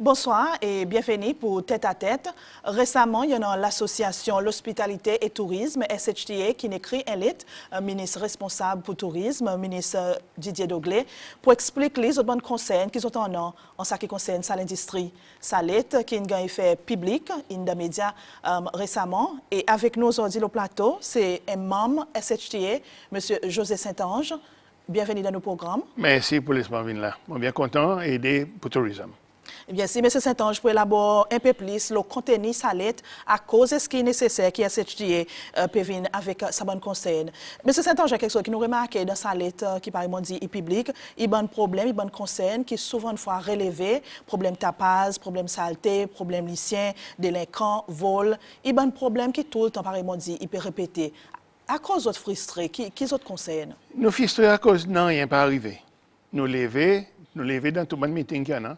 Bonsoir et bienvenue pour Tête à Tête. Récemment, il y a l'association L'Hospitalité et Tourisme, SHTA, qui écrit un lettre, ministre responsable pour le tourisme, ministre Didier Doglé, pour expliquer les autres conseils qu'ils ont en ce qui concerne l'industrie. Sa lettre qui a été fait public dans les médias récemment. Et avec nous aujourd'hui au plateau, c'est un membre SHTA, M. José Saint-Ange. Bienvenue dans nos programmes. Merci pour laisser venir là. Je suis bien content d'aider pour le tourisme. Eh bien, si M. Saint-Ange peut élaborer un peu plus le contenu de sa lettre à cause de ce qui est nécessaire qui SHTA peut venir avec sa bonne conseil. M. Saint-Ange a quelque chose qui nous remarque dans sa lettre qui, par exemple, dit public, il y a un problème, il y a un conseil qui souvent une fois relevé, problème tapage, problème saleté, problème lycéen, délinquant, vol, il y a un problème qui tout le temps, par exemple, dit, il peut répéter. À cause d'autres frustrés, qui autres conseils? Nous frustrés à cause de rien pas arrivé. Nous lever dans tout le meeting qu'il y a.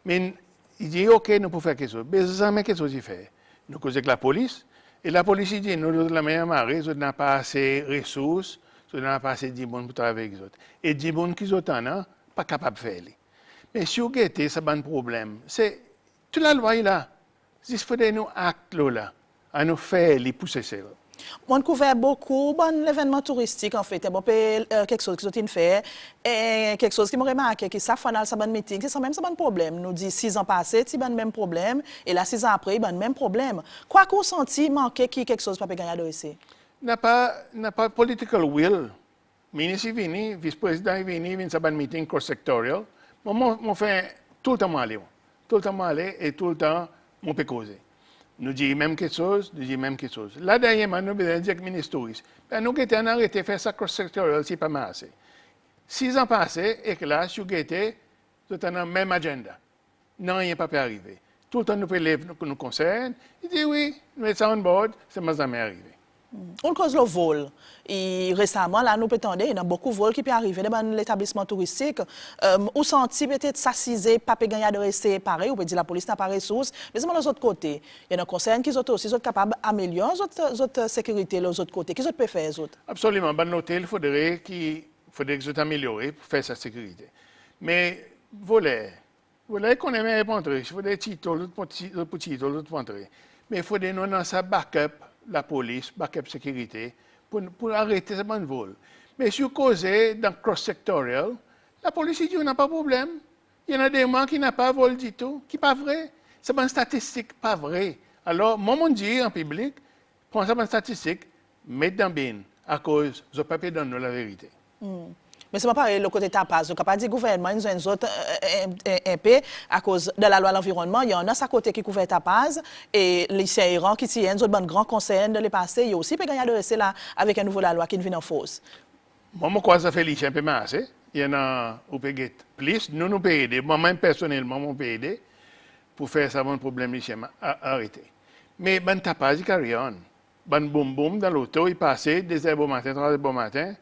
Mais il dit, OK, nous pouvons faire quelque chose. Mais jamais quelque chose à faire. Nous causons avec la police. Et la police dit, nous avons la meilleure marée, nous n'avons pas assez de ressources, nous n'avons pas assez de gens pour travailler avec eux. Et les gens qui sont pas capables de faire. Mais si vous avez un problème, c'est toute la loi est là. Il faut nous actes là, à nous faire les pousser ça. On couvert beaucoup d'événements touristiques, en fait. Quelque chose qui ont fait, et quelque chose qui m'a remarqué, qui ça final, ça bon meeting, c'est même ça bon problème. Nous dit 6 ans passés, c'est le même problème, et là 6 ans après, il y a le même problème. Quoi qu'on senti, manquait quelque chose pour gagner de ici. N'a pas political will. Le ministre est venu, le vice-président est venu, il vient à un meeting cross-sectorial. Moi, je fais tout le temps aller. Tout le temps aller et tout le temps, je peux causer. Nous disons même quelque chose, nous disons même quelque chose. Là, dernièrement, nous avons dit avec le ministre touriste. Nous avons arrêté de faire ça cross-sectorial, c'est pas mal assez. 6 ans passés, et que là, si vous avez la même agenda. Non, il n'y a pas pu arriver. Tout le temps, nous élèves nous concernent. Ils disent oui, nous mettons ça on board, c'est pas jamais arrivé. On cause le vol. Et récemment, là, nous prétendons, il y a beaucoup de vols qui peuvent arriver dans l'établissement touristique. Ou senti peut-être s'assiser, pas gagner de rester pareil, ou peut dire la police n'a pas de ressources. Mais c'est de l'autre côté. Il y a des conseils qui sont aussi capables d'améliorer la sécurité de l'autre côté. Qu'est-ce que peut faire les autres? Absolument. Dans l'hôtel, il faudrait que soit amélioré pour faire sa sécurité. Mais voler qu'on aime répondre. Il faut des titres, l'autre petit, l'autre rentrer. Mais il faut des non dans sa backup. La police, backup sécurité, pour arrêter ce bon vol. Mais si vous causez dans cross-sectorial, la police dit qu'on n'a pas de problème. Il y en a des gens qui n'ont pas de vol du tout, qui n'est pas vrai. C'est une statistique pas vrai. Alors, moi, je dis en public, prends ça une statistique, mettez dans bien, à cause, je ne peux pas donner la vérité. Mais c'est pas pareil, le côté tapage. Donc, pas dire gouvernement, ils ont un autre un peu à cause de la loi de l'environnement. Il y en a à côté qui couvert tapage et les Iran qui tiennent un autre grand conseil de les passer. Il y a aussi gagner de rester là avec un nouveau la loi qui vient en force. Moi, je crois que ça fait les un peu más. Il y en a qui payent plus. Nous pouvons aider. Moi-même, personnellement, je peux aider pour faire ça, mon problème, arrêter. Mais le tapage, il carry on. Le boum-boum dans l'auto, il passe 2 heures au matin, 3 heures au matin.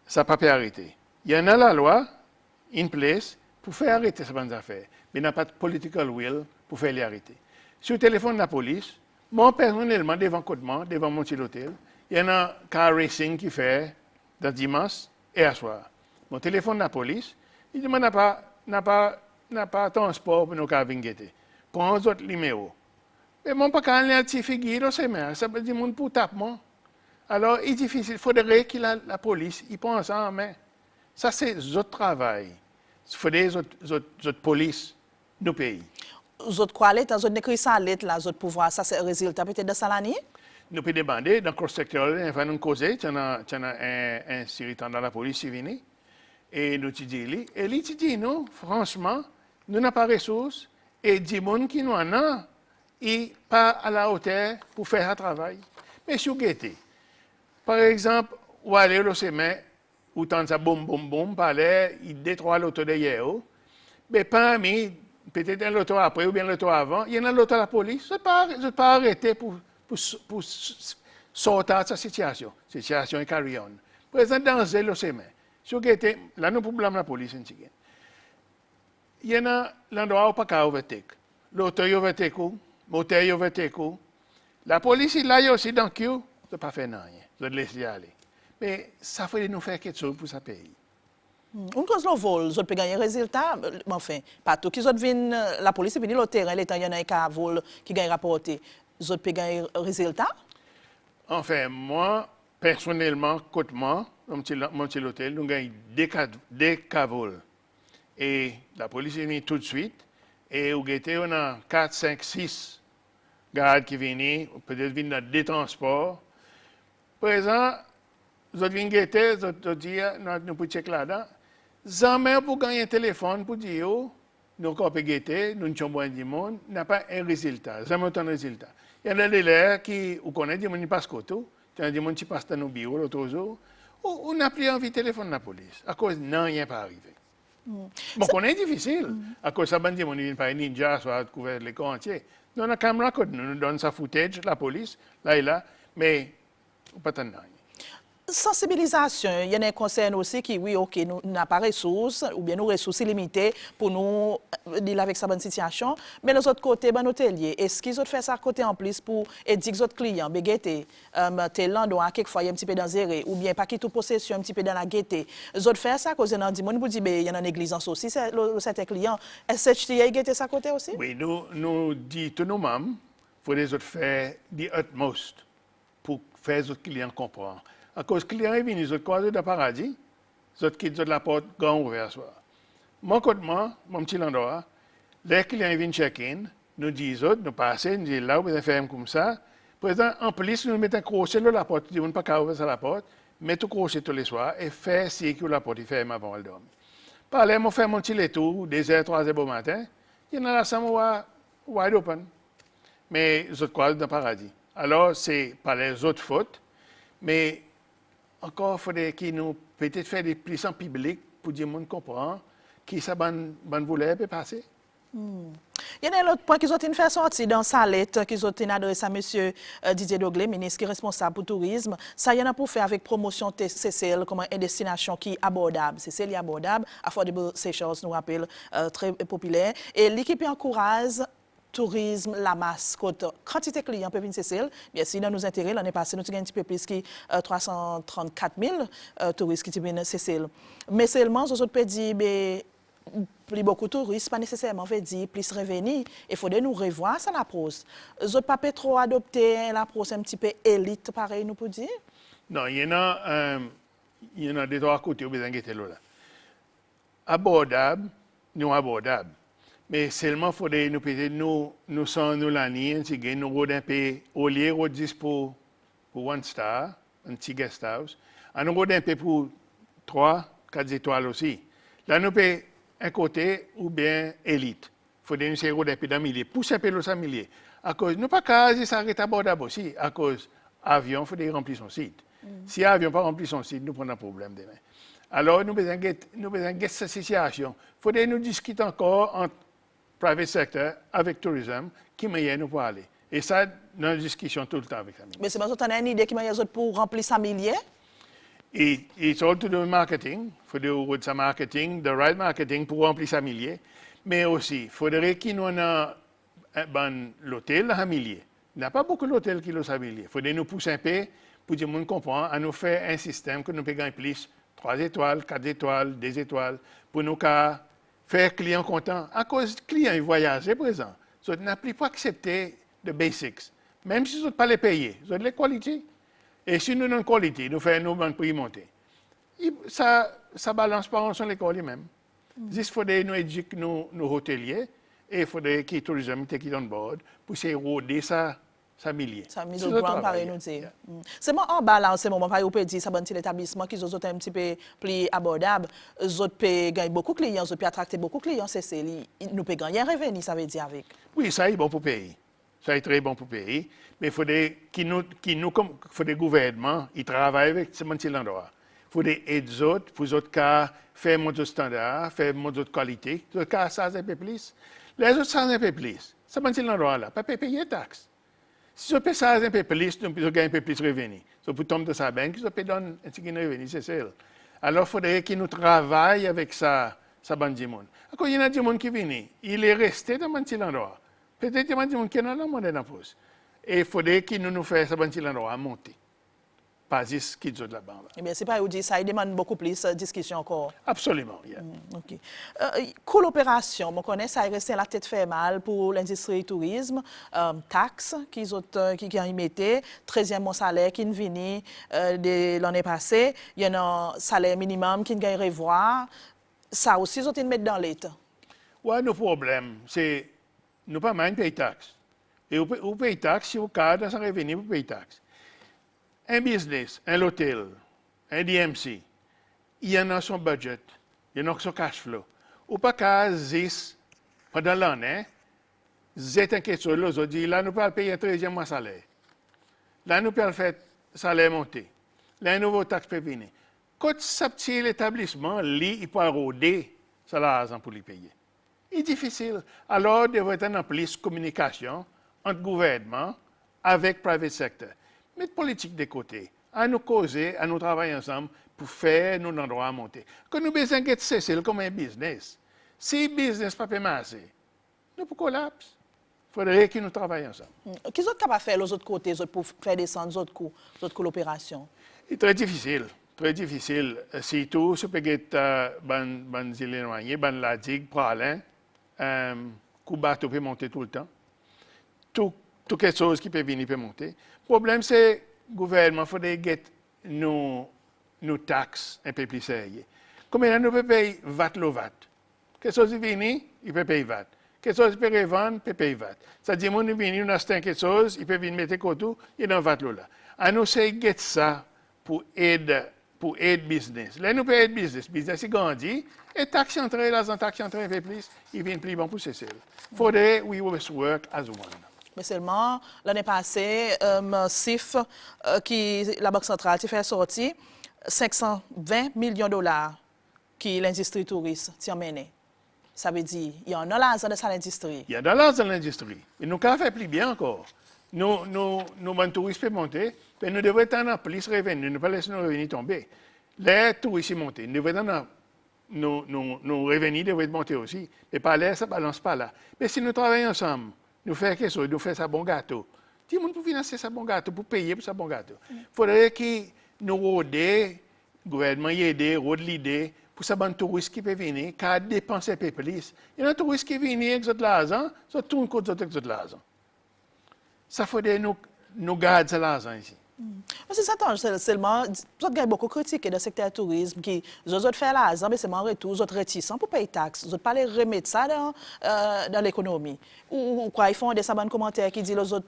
Ça n'a pas pu arrêter. Il y en a la loi, in place, pour faire arrêter ces bonnes affaires. Mais il n'y a pas de political will pour faire les arrêter. Sur le téléphone de la police, moi, personnellement, devant Côte-Mont, devant mon hôtel, il y en a un car racing qui fait dans dimanche et à soir. Mon téléphone de la police, il dit, n'a pas de transport pour nous faire venir. Prends un autre numéro. Mais mon pas quand il y a un petit figure, ça veut dire mon pour taper moi. Alors, il est difficile. Il faudrait que la police y pense en main. Ça, c'est notre travail. Il faudrait que la police nous paye. Vous autres quoi, vous autres écrit ça lettre là, vous autres pouvoir, ça c'est le résultat peut-être de ça l'année? Nous pouvons demander, dans le cross-sectorial, il va nous causer, il y a un surintendant dans la police qui vient, et nous te dit, et lui te dit, nous, franchement, nous n'avons pas de ressources, et des gens qui nous en ont, ils sont pas à la hauteur pour faire un travail. Mais si vous guettez, par exemple, ou aller au semaine, ou tant ça boum boum boum, parler, il détruit l'auto de hier, mais parmi, peut-être l'auto après ou bien l'auto avant, il y en a l'auto à la police, je ne peux pas arrêter pour sortir de cette situation. Cette situation est carry on. Par exemple, dans le semaine, si vous guettez, là nous pouvons blâmer la police. Il y en a l'endroit où pas qu'à overtake. L'auto est overtake, le moteur est overtake. La police est là aussi dans le queue, je ne pas faire rien. Je laisse y aller. Mais ça faut nous faire quelque chose pour ça pays. On cause le vol, vous peut gagner résultat, enfin, pas tout qui viennent, la police vient au terrain, l'état y en a un cas vol qui gagne rapporté, vous peut gagner résultat? Enfin, moi, personnellement, côté moi, mon petit hôtel, nous gagnons des cas vols. Et la police est venue tout de suite, et on a 4, 5, 6 gardes qui viennent, peut-être viennent dans des transports. Présent, vous venez guetter, vous dire, nous pouvons checker là-dedans. Jamais pour gagner un téléphone pour dire, nous pouvons guetter, nous sommes bons du monde, n'a pas un résultat, jamais autant de résultat. Il y a des gens qui, vous connaissez, des gens qui passent côté, il y a des gens qui passent dans nos bureaux l'autre jour, on n'a plus envie de téléphoner la police, à cause de rien pas arrivé. Bon, on est difficile, à cause de ça, on ne vient pas un ninja, soit couvert les camps entiers. Nous, la caméra, nous donne sa footage, la police, là et là, mais pas tant de rien. Sensibilisation, il y a un concerne aussi qui, oui, ok, nous n'avons pas de ressources, ou bien nos ressources limitées pour nous dealer avec cette bonne situation. Mais de l'autre côté, ben, hôtelier, est-ce qu'ils ont fait ça côté en plus pour aider les autres clients, béguetter, tel endroit, quelquefois, il y a un petit peu dangereux, ou bien pas quitter possession, un petit peu dans la gaieté. Ils ont fait ça à cause d'un dit, moi, il y a une négligence aussi, certains clients. Est-ce que tu as guetté ça côté aussi? Oui, nous disons tous nous-mêmes, il faut les autres faire du utmost pour faire les autres clients comprendre. À cause des clients, ils viennent, ils ont croisé dans le paradis, ils ont quitté la porte grand ouverte. Mon côté, mon petit endroit, les clients viennent check-in, nous disons, nous passons, nous disons là, vous faire comme ça. Président, en plus, nous mettons un crochet sur la porte, nous ne pouvons pas ouvrir la porte, mettons un crochet tous les soirs et faire si que la porte est ferme avant de dormir. Par là, je fais mon petit tour, 2h, 3h au matin, il y en a la chambre wide open. Mais ils ont croisé dans le paradis. Alors, c'est pas les autres fautes, mais encore, il faudrait qu'ils nous peut-être faire des plaisants publics pour dire que monde comprend qui ça ban voulait peut passer. Il y a un autre point qu'ils ont fait sortir dans sa lettre qu'ils ont adressé à M. Didier Doglé, ministre qui est responsable pour le tourisme. Ça, il y en a pour faire avec promotion CCL comme une destination qui est abordable. CCL est abordable. Affordable Seychelles, nous rappelle, très populaire. Et l'équipe encourage tourisme, la masse, quantité de clients peuvent venir CCL. Bien sûr, dans nos intérêts, l'année passée, nous avons un petit peu plus que 334 000 touristes qui viennent CCL. Mais seulement, nous autres dire, plus beaucoup de touristes, pas nécessairement veut dire plus revenus. Il faudrait nous revoir ça l'approche. Nous n'avons pas trop adopté l'approche un petit peu élite, pareil, nous pouvons dire? Non, il y en a des trois côtés où vous inquiétez là. Abordable, non abordable. Mais seulement il faudrait nous payer, nous sommes nous l'année, nous rodons un peu, au lieu de 10 pour one star, un petit guest house, nous rodons un peu pour 3, 4 étoiles aussi. Là, nous payons un côté ou bien élite. Il faudrait nous essayer un peu dans le milieu, pousser un peu le milieu. À cause, nous pas qu'à s'arrêter abordable aussi, à cause avion, il faudrait remplir son site. Si l'avion n'a pas rempli son site, nous prenons un problème demain. Alors, nous besoin de cette situation. Il faudrait nous discuter encore entre private sector avec tourisme qui meilleur nous pour aller. Et ça, dans la discussion tout le temps avec ça. Mais c'est parce que tu as une idée qui meilleur pour remplir sa millier? It's all to do with marketing. Il faudrait sa marketing, the right marketing pour remplir sa millier. Mais aussi, il faudrait qu'il nous ait l'hôtel à millier. Il n'y a pas beaucoup d'hôtels qui l'ont à millier. Il faudrait nous pousser un peu pour dire qu'on comprend, à nous faire un système que nous payons plus 3 étoiles, 4 étoiles, 2 étoiles, pour nous faire client content. À cause du client, il voyage, c'est présent. Ils n'ont plus pas accepté de basics. Même si ils n'ont pas les payer, ils ont de la qualité. Et si nous avons une qualité, nous faisons nos prix monter. Ça balance pas ensemble l'école même. Il faudrait nous éduquer nos hôteliers et il faudrait que les touristes qui en board pour s'éroder ça millier. Ça middle ground, pareil, nous dire. C'est moi en bas là, en ce moment, par exemple, dire ça bon petit établissement qui sont un petit peu plus abordable. Les autres peuvent gagner beaucoup de clients, les autres peuvent attracter beaucoup de clients. Nous pouvons gagner un revenu, ça veut dire avec. Oui, ça est bon pour payer. Ça est très bon pour payer. Mais il faudrait que le gouvernement travaille avec ce petit endroit. Il faudrait aider les autres, pour les autres cas, faire mon autre standard, faire mon autre qualité. Les autres cas, ça un peu plus. Les autres, ça un peu plus. Ce petit endroit là, pas payer des taxes. Si on paye ça un peu plus, on peut gagner un peu plus de revenus. Si on tombe de sa banque, on peut donner un petit revenu, c'est ça. Alors, il faudrait que nous travaillions avec ça bande de monde. Quand il y a des gens qui viennent, il est resté dans un petit endroit. Peut-être qu'il y a des gens qui ont la monnaie dans la poche. Et il faudrait que nous fassions ça bande de endroit à monter. pas juste qui de là-bas. Eh bien, c'est pas vous dire ça, il demande beaucoup plus de discussion encore. Absolument, yeah. OK. Coopération, on connaît ça, il reste la tête fait mal pour l'industrie du tourisme, taxes qui ont émetté, 13e mon salaire qui est venu de l'année passée, il y a un salaire minimum qui vient revoir. Ça aussi, ils ont été mettre dans l'État. Ouais, nos problèmes, c'est nous pas mal payer taxes. Et vous payez taxes, si vous cadre sans revenu, vous payez taxes. Un business, un hôtel, un DMC, il y en a son budget, il y en a son cash flow. Ou pas qu'à 10 pendant l'année, c'est quelque chose, les autres disent, là, nous pouvons payer un 13e mois salaire. Là, nous pouvons faire salaire monter. Là, un nouveau taxe peut venir. Quand ce petit établissement, il peut rôder ça l'argent pour les payer. C'est difficile. Alors, il devrait être en plus de communication entre gouvernement avec le private sector. Mettre politique de côté, à nous causer, à nous travailler ensemble pour faire nos endroits monter. Quand nous avons besoin de cesser comme un business, si le business ne peut pas marcher, nous pouvons collapser. Il faudrait que nous travaillions ensemble. Qu'est-ce que vous capable de faire les autres côtés pour faire descendre les autres coûts, les autres coopérations? C'est très difficile. Très difficile. Surtout si vous avez des îles éloignées, la digue, pralin, coup bateau peut monter tout le temps. Tout quelque chose qui peut venir peut monter. Le problème, c'est que le gouvernement, il faudrait que nos taxes un peu plus sérieuses. Combien nous pouvons payer VAT le VAT? Quelque chose qui vient, il peut payer VAT. Quelque chose qui peut revendre, il peut payer VAT. C'est-à-dire, si nous venons, nous achetons quelque chose, il peut venir mettre côté, il y a un VAT là. À nous, c'est de ça pour aider business. Là, nous payons business. Business, il grandit. Et taxes entrées, là, en taxes entrées un peu plus, il vient plus bon pour cesser. Il faudrait, we must work as one. Mais seulement, l'année passée, CIF, la Banque centrale, a fait sortir 520 millions de dollars qui l'industrie touriste a mené. Ça veut dire qu'il y en a l'argent dans l'industrie. Il y a de l'argent dans l'industrie. Et nous, quand on fait plus bien encore, nos touristes peuvent monter, mais nous devons être plus de revenus, ne pas laisser nos revenus tomber. Les touristes montent, nous devons nos revenus devraient monter aussi. Mais pas là, ça ne balance pas là. Mais si nous travaillons ensemble, nous faisons quelque chose, nous faisons ça bon gâteau. Tout le monde peut financer ça bon gâteau, pour payer pour ça bon gâteau. Il faudrait que nous rôdions, le gouvernement aide, rôde l'idée, pour ça bon touristes qui peuvent venir, car dépenser un peu plus. Il y a un touriste qui vient avec de l'argent, ça tourne contre avec de l'argent. Ça faudrait nous garder l'argent ici. C'est ça, seulement, vous avez beaucoup critiqué dans le secteur du tourisme, qui vous fait l'argent, mais c'est en retour, vous êtes réticents pour payer taxes. Vous pas les remettre ça dans l'économie. Ou quoi, ils font des commentaires qui disent les autres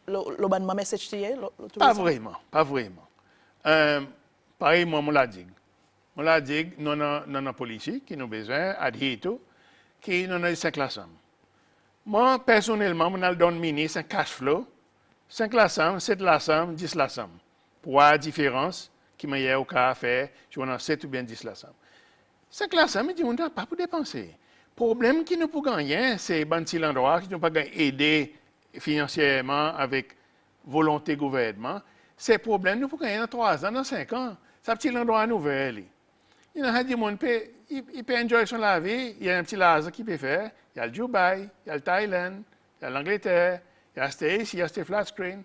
le message Pas vraiment, pas vraiment. Pareil, moi, je l'ai dit, nous avons policiers qui nous besoin, adhérer tout, qui nous avons 5 classes. Moi, personnellement, je donne ministre un cash flow, 5 lassams, 7 lassams, 10 lassams. Pour la différence, qui m'a eu au cas à faire, je vais en 7 ou bien 10 lassams. 5 lassams, je dis, on n'a pas pour dépenser. Le problème qui nous peut gagner, c'est que l'endroit qui nous pas aider financièrement avec volonté gouvernement. C'est le problème nous pouvons gagner dans 3 ans, dans 5 ans. C'est un petit endroit nouvel. Il y a des gens qui peuvent enjoyer son la vie. Il y a un petit laser qui peut faire. Il y a le Dubaï, il y a le Thaïlande, il y a l'Angleterre. Il y a acheté ici, il y a acheté flat screen.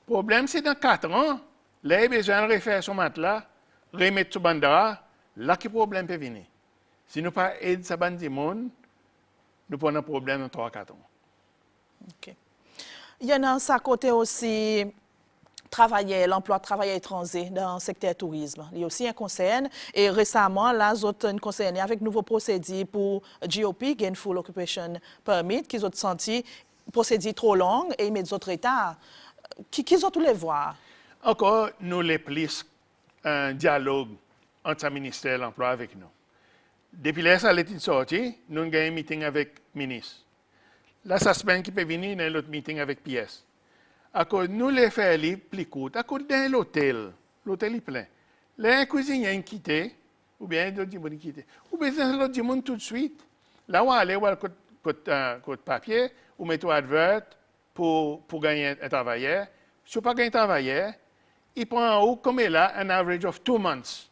Le problème, c'est dans 4 ans, là, il a besoin de refaire son matelas, remettre son bandara, là que le problème peut venir. Si nous pas aidons ce bande de monde, nous prenons un problème dans 3-4 ans. OK. Il y en a à côté aussi l'emploi de travailleurs étrangers dans le secteur tourisme. Il y a aussi un concern. Et récemment, là, ils ont une concernée avec nouveau procédé pour GOP, Gainful Occupation Permit, qu'ils ont senti procédure trop longue et met d'autres États. Qui ont tous les voir? Encore, nous les plus un dialogue entre le ministère de l'Emploi avec nous. Depuis là, ça a été sorti, nous avons un meeting avec le ministre. Là, ça semaine qui peut venir, nous avons l'autre meeting avec PS. Encore, nous les faisons plus court. Encore, dans l'hôtel est plein. Là, un cuisinier est quitté, ou bien d'autres gens quitté. Ou bien l'autre gens tout de suite. Là, on va aller voir le papier, ou mettre un advert pour gagner un travailleur. Si on pas gagner un travailleur, il prend en haut, comme là, un average of 2 months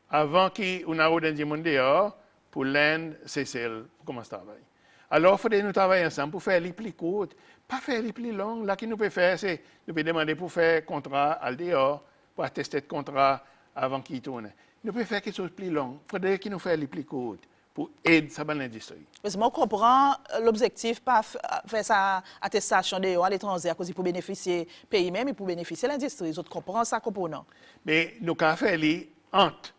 avant qu'on ait un monde dehors pour l'Inde, cesser pour commencer à travailler. Alors, il faut nous travailler ensemble pour faire les plus courtes, pas faire les plus longues. Là, ce que nous pouvons faire, c'est nous pouvons demander pour faire contrat à dehors pour attester de contrat avant qu'il tourne. Nous pouvons faire quelque chose de plus long. Il faudrait qu'il nous fasse les plus courtes pour aider l'industrie. Mais je comprends l'objectif, pas faire sa attestation à l'étranger à cause pour bénéficier du pays même et pour bénéficier de l'industrie. Je comprends ça component. Mais nous avons fait les hantes.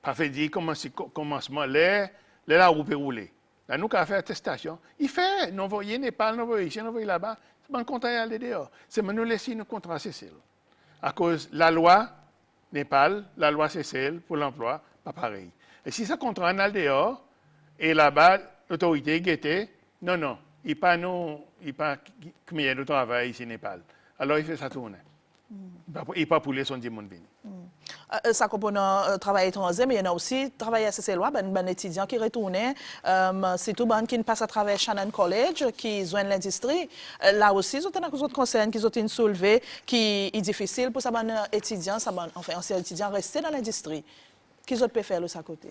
Pas fait dire commencement, la roue peut rouler. Là, nous avons fait attestation. Il fait, nous voyons Népal, nous voyons ici, nous voyons là-bas. C'est bon contrat à aller dehors. C'est nous laisser nos contrats cessés. À cause de la loi Népal, la loi cessée pour l'emploi, pas pareil. Et si ce contrat est dehors, et là-bas, l'autorité guettait, non, il n'y a pas de travail ici au Népal. Alors il fait ça tourner. Il n'est pas pour les son monde venir. Ça comprend travail étranger, mais il y en a aussi travail à ces lois, ben étudiants qui retournent, c'est tout bon qui passe à travers Shannon College, qui joignent l'industrie. Là aussi, ils ont d'autres concerns qui ont soulevé, qui est difficile pour ces étudiants, enfin, anciens étudiants, rester dans l'industrie. Qu'est-ce qu'ils peuvent faire de ce côté?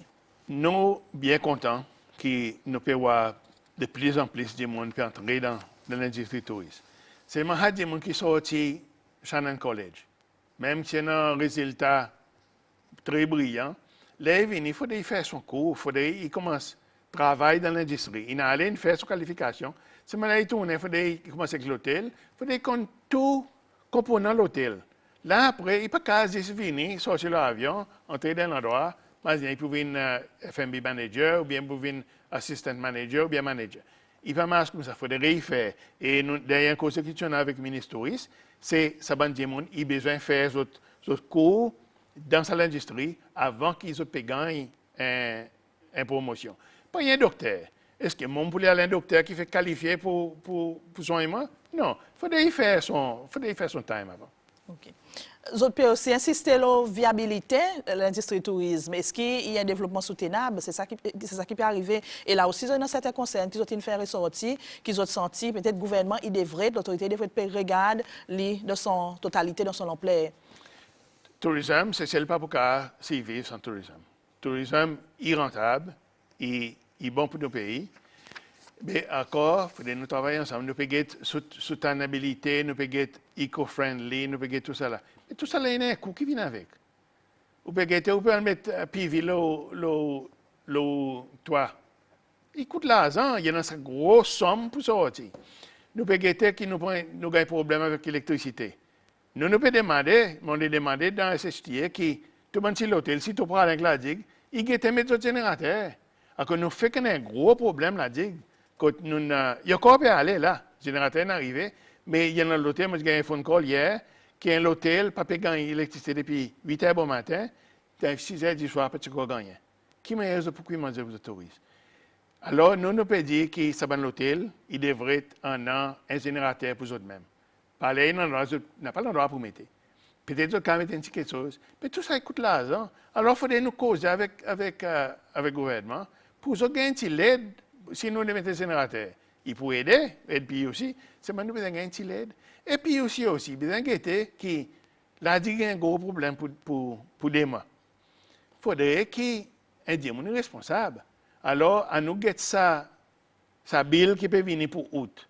Nous sommes bien contents que nous pouvons voir de plus en plus de monde entrer dans l'industrie touriste. C'est des gens qui sont sortis Shannon College. Même si c'est un résultat très brillant, il faut faire son cours, il commence à travailler dans l'industrie. Il a allé faire sa qualification. C'est mal il tourne, il faut commencer avec l'hôtel, il faut qu'on tout composant l'hôtel. Là, après, il peut pas venir, sortir l'avion, entrer dans l'endroit, il peut venir FMB manager, ou bien il peut venir assistant manager, ou bien manager. Il peut pas comme ça, il faudrait faire. Et derrière une constitution avec le ministre touriste, c'est ça il a besoin de faire ce cours dans l'industrie avant qu'ils aient gagné une promotion. Pas un docteur. Est-ce que mon poulet a un docteur qui fait qualifier pour soigner moi? Non, il faudrait faire son time avant. OK. Vous pouvez aussi insister sur la viabilité de l'industrie du tourisme. Est-ce qu'il y a un développement soutenable? C'est ça qui peut arriver. Et là aussi, il y a certains concerns qui ont fait ressortir, qui ont senti, peut-être le gouvernement, l'autorité devrait regarder de son totalité, dans son ampleur. Tourisme, c'est pas pour qu'à s'y vivre sans tourisme. Tourisme est rentable, il est bon pour nos pays. Mais encore, il faut nous travailler ensemble. Nous pouvons get soutenabilité, nous pouvons get eco-friendly, nous pouvons get tout ça là. Mais tout ça là, il y a un coût qui vient avec. Vous pouvez mettre un PV le toit. Il coûte l'argent, il y a une grosse somme pour sortir. Nous pouvons get que nous avons un problème avec l'électricité. Nous pouvons demander dans le SHTA que tout le monde sur l'hôtel, si tu prends avec la digue, il y a un générateur. Alors nous faisons un gros problème la digue. Il y a encore à aller là, le générateur est arrivé, mais il y a un hôtel, moi j'ai eu un phone call hier, qui est un hôtel, pas gagné l'électricité depuis 8 h du matin, 6 h du soir, pas de gagner. Qui m'a dit pourquoi manger aux touristes? Alors, nous pouvons dire que ça va l'hôtel, il devrait être un générateur pour eux-mêmes. Parler, n'a pas l'endroit pour mettre. Peut-être qu'on mettre quelque chose, mais tout ça coûte l'argent. Alors, il faudrait nous causer avec le gouvernement pour gagner l'aide. Si nous mettons un générateur, il peut aider, et puis aussi, c'est nous besoin gagner l'aide. Et puis aussi, besoin de que la digue a un gros problème pour des mois. Il faudrait qu'il y ait un responsable. Alors, à nous get sa bill qui peut venir pour août.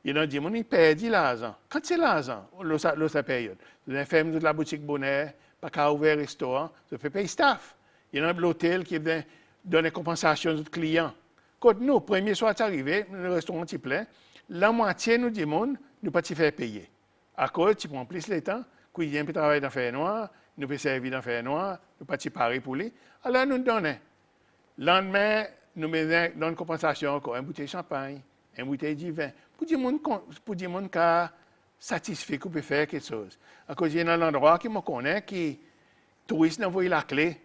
Il y a des gens qui perdent l'argent. Quand c'est l'argent, la période. Vous avez fait de la boutique bonheur, pas qu'à ouvrir un restaurant, vous pouvez payer staff. Il y a l'hôtel qui donne des compensations aux clients. Quand nous, premier soir arrivé, le restaurant est plein, la moitié nous dit nous ne pas faire payer. À cause, tu prends plus le temps, qu'il y a un peu de travail dans le fer noir, nous pouvons servir dans le fer noir, nous pas parer pour lui. Alors nous donnons. Lendemain, nous mettons une compensation encore, une bouteille de champagne, une bouteille de vin, pour dire que nous satisfait qu'on peut faire quelque chose. À cause, il y a un endroit qui me connaît, qui les touristes n'envoient la clé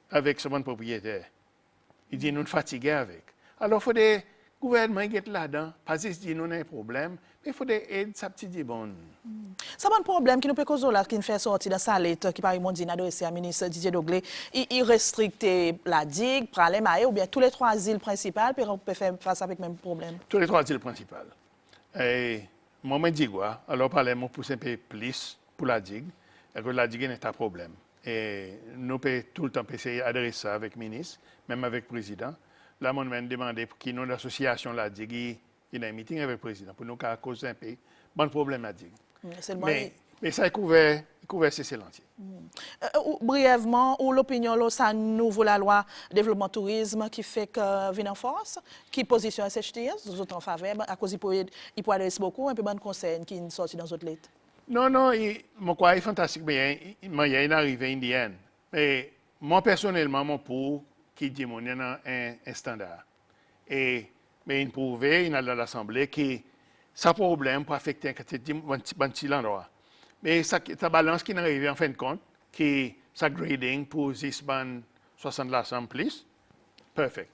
avec son propriétaire. Il dit nous fatigués avec. Alors, il faut que le gouvernement soit là-dedans, pas juste dire nous avons un problème, mais il faut aider sa petite bonne. C'est un problème qui nous peut causer là, qui nous fait sortir dans sa lettre, qui par exemple dit adressé à ministre Didier Doglé, il restricte la digue, Pralem, ou bien tous les 3 îles principales, puis on peut faire face avec le même problème. Tous les 3 îles principales. Et moi, je dis quoi? Alors, Pralem, on pousse un peu plus pour la digue, et que la digue n'est pas un problème. Et nous pouvons tout le temps essayer d'adresser ça avec le ministre, même avec le président. Là, on m'a demandé pour qu'il y ait une association la digue, il y a un meeting avec le président pour nous causer un peu bon problème la digue. C'est le moyen. Mais ça couvert cesser l'entier. Brièvement, ou l'opinion, là, ça nouveau la loi développement tourisme qui fait que vient en force, qui positionne SHTS, nous autres en faveur, à cause il peut adresser beaucoup, un peu bon conseil qui sorti dans d'autres lettres. Non, mon quoi est fantastique, mais il y a une arrivée indienne. Mais moi, personnellement, mon pour qui dit mon un standard. Mais il prouve, il a dans l'Assemblée, que ça problème pour affecter un petit endroit. Mais ça balance qui n'arrive en fin de compte, qui ça grading pour 60% plus, perfect.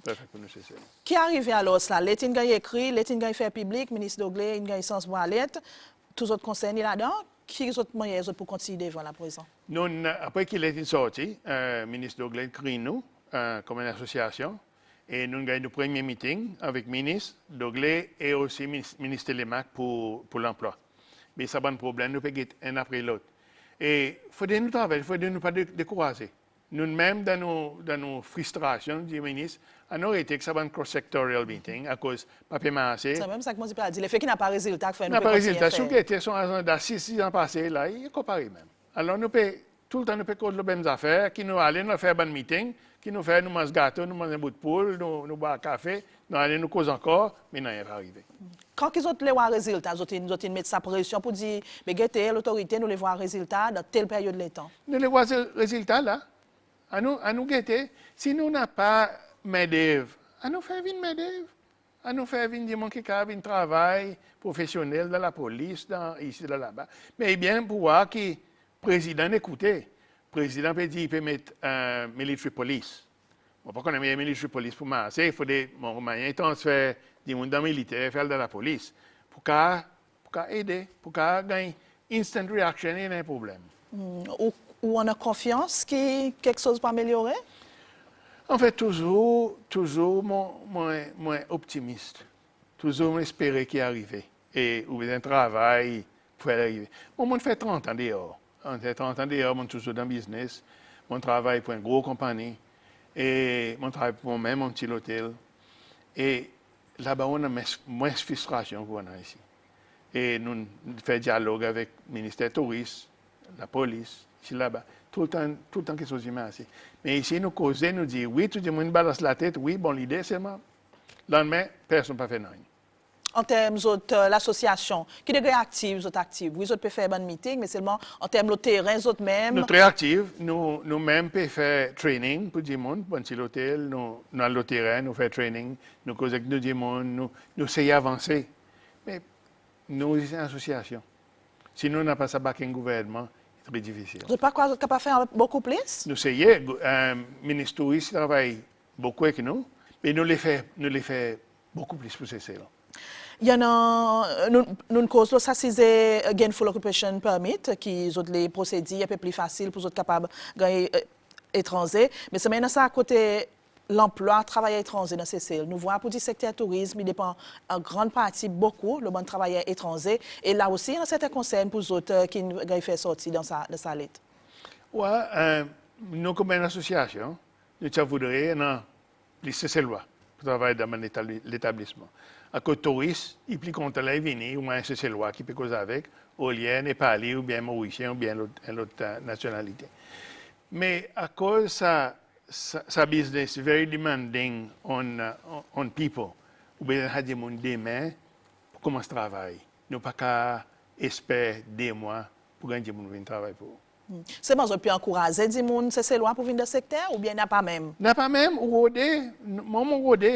Perfect pour nous, c'est ça. Qui arrive alors ça? L'étin gagne écrit, l'étin gagne fait public, ministre Doglé, il gagne sens lettre, tous autres concernés là-dedans. Qui les autres moyens pour continuer devant la présent? Nous, après qu'il est sorti, ministre Doglé crée nous comme une association. Et nous avons eu le premier meeting avec le ministre Doglé et aussi le ministre Télémac pour l'emploi. Mais ça a un problème, nous pouvons un après l'autre. Et il faut nous travailler, il faut nous pas décourager. Nous-mêmes, dans nos frustrations, du ministre, on aurait été que ça va un cross-sectorial meeting à cause de papier massé. C'est même ça que moi j'ai dit. Le fait qu'il n'a pas de résultat, il n'a pas de résultat. Si on était son agenda 6 ans passés, là, il est comparé même. Alors, nous pouvons, tout le temps, nous pouvons causer les mêmes affaires, qui nous allons nous faire un meeting, qui nous fait, nous mangons gâteau, nous mangeons un bout de poule, nous boivons un café, nous allons nous causer encore, mais non, il n'est pas arrivé. Quand ils ont les résultats, ils ont mis sa pression pour dire, mais l'autorité, nous les voit résultats dans telle période de temps. Nous les voyons résultats là. À nous guetter. Si nous n'avons pas main-d'œuvre, à nous faire venir main-d'œuvre. À nous faire venir des gens qui ont un travail professionnel dans la police, ici, là-bas. Mais bien, pour voir que le président écoute. Le président peut dire qu'il peut mettre un military police. On ne peut pas qu'on ait un military police pour moi. Il faut des moyens transfert des gens dans le militaire faire dans la police. Pour aider, pour gagner instant reaction, il y a un problème. Ou on a confiance que quelque chose peut améliorer? En fait, toujours moi optimiste. Toujours espérer qu'il arrive. Et ou un travail pour arriver. Moi, je fais 30 ans dehors. On fait 30 ans dehors, je suis toujours dans le business. Je travaille pour une grosse compagnie. Et je travaille pour moi-même, mon petit hôtel. Et là-bas, on a moins de frustration qu'on a ici. Et nous faisons dialogue avec le ministère du Tourisme, la police, ici là-bas. Tout le temps quelque chose de assez. Mais ici, nous causons, nous disons, oui, tout le monde balance la tête, oui, bon, l'idée, c'est moi. Le lendemain, personne n'a pas fait rien. En termes de l'association, qui est active, vous êtes active. Oui, vous pouvez faire un meeting, mais seulement en termes de terrain, vous êtes même. Nous sommes très actifs. Nous-mêmes pouvons faire training pour du monde, pour l'hôtel. Nous, dans le terrain, nous faisons training. Nous causons avec du monde. Nous essayons d'avancer. Mais nous, c'est une association. Si nous n'avons pas ça avec un gouvernement, c'est très difficile. Vous n'êtes pas capable de faire beaucoup plus? Nous essayons. Le ministre touriste travaille beaucoup avec nous, mais nous les faisons beaucoup plus pour ceci. Il y en a une cause, ça c'est Gainful Occupation Permit, qui ont les procédures un peu plus faciles pour être capables de gagner étrangers. Mais c'est maintenant ça à côté l'emploi, travail étranger dans CCL. Nous voyons pour le secteur tourisme, il dépend en grande partie beaucoup le bon travailleur étranger. Et là aussi, il y a certains conseils pour les autres qui ont fait sortir dans sa lettre. Oui, nous comme une association, nous voudrions les CCLois pour travailler dans l'établissement. À côté touriste, il plus content de venir, ou un CCLois qui peut causer avec, au lieu népalais ou bien mauricien ou bien l'autre nationalité. Mais à cause de sa business very demanding on people, ou bien il y a des gens demain pour commencer à travailler. Nous ne pouvons pas espérer 2 mois pour gagner des gens qui travailler pour. C'est bon, je peux encourager des gens c'est loin pour venir dans le secteur ou bien n'a pas même? N'a pas même, rodé,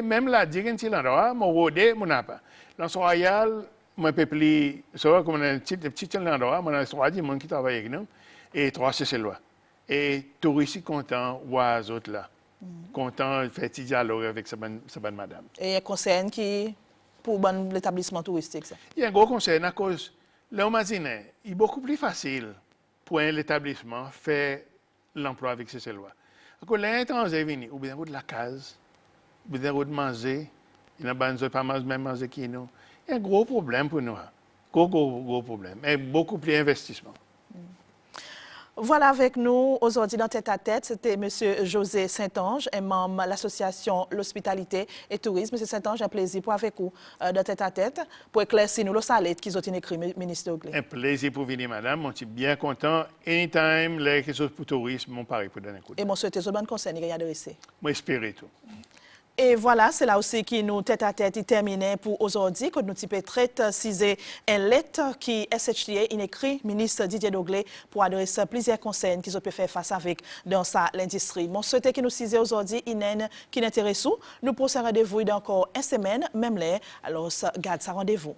même la digue si l'endroit, mon rodé, mon n'a pas. Dans ce royal, mon peuple, ça comme un petit endroit, mon a 3 gens qui travaillent avec nous et 3 c'est loin. Et touristes contents, les autres là. Contents de faire un dialogue avec sa bonne madame. Et il y a un conseil qui pour l'établissement touristique ça? Il y a un gros conseil à cause, là, il est beaucoup plus facile pour l'établissement faire l'emploi avec ces lois. Quand les étrangers viennent, ou bien de la case, ou bien de manger, il n'y a pas manger qui nous. Il y a un gros problème pour nous. Gros problème. Et beaucoup plus d'investissement. Voilà avec nous aujourd'hui dans Tête à Tête, c'était M. José Saint-Ange, un membre de l'association L'Hospitalité et Tourisme. M. Saint-Ange, un plaisir pour avec vous dans Tête à Tête, pour éclaircir nous le salette qu'ils ont écrit, ministre Doglé. Un plaisir pour venir, madame. Je suis bien content. Anytime, les questions pour le tourisme, mon pari pour donner un coup de main. Et moi, souhaite aux bonnes conseils à adresser. Moi, espérer tout. Et voilà, c'est là aussi qui nous tête à tête terminé pour aujourd'hui, que nous typons traite cisé une lettre qui SHTA écrit ministre Didier Doglé pour adresser plusieurs conseils qu'ils ont pu faire face avec dans l'industrie. Mon souhaite qui nous cisé aujourd'hui, Inen, qui n'intéresse nous pour ce rendez-vous d'encore une semaine, même là, alors garde ça rendez-vous.